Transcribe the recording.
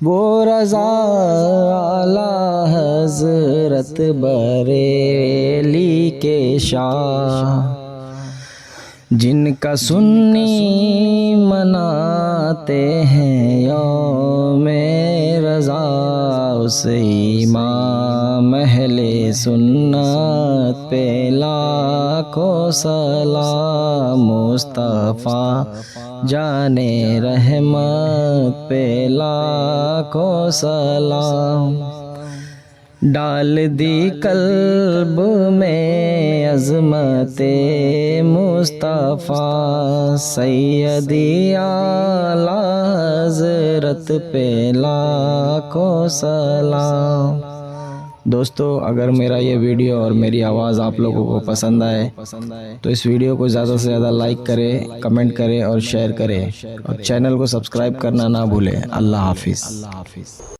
وہ رضا اعلیٰ حضرت بریلی کے شاہ، جن کا سنی مناتے ہیں یوم رضا، اس امام اہل سنت پہ لاکھوں سلام، مصطفیٰ جانے رحمت پہ لاکھوں سلام۔ ڈال دی قلب میں عظمت مصطفیٰ، سیدی اعلیٰ حضرت پہ لاکھوں سلام۔ دوستو، اگر میرا یہ ویڈیو اور میری آواز آپ لوگوں کو پسند آئے تو اس ویڈیو کو زیادہ سے زیادہ لائک کرے، کمنٹ کرے اور شیئر کرے، اور چینل کو سبسکرائب کرنا نہ بھولے۔ اللہ حافظ۔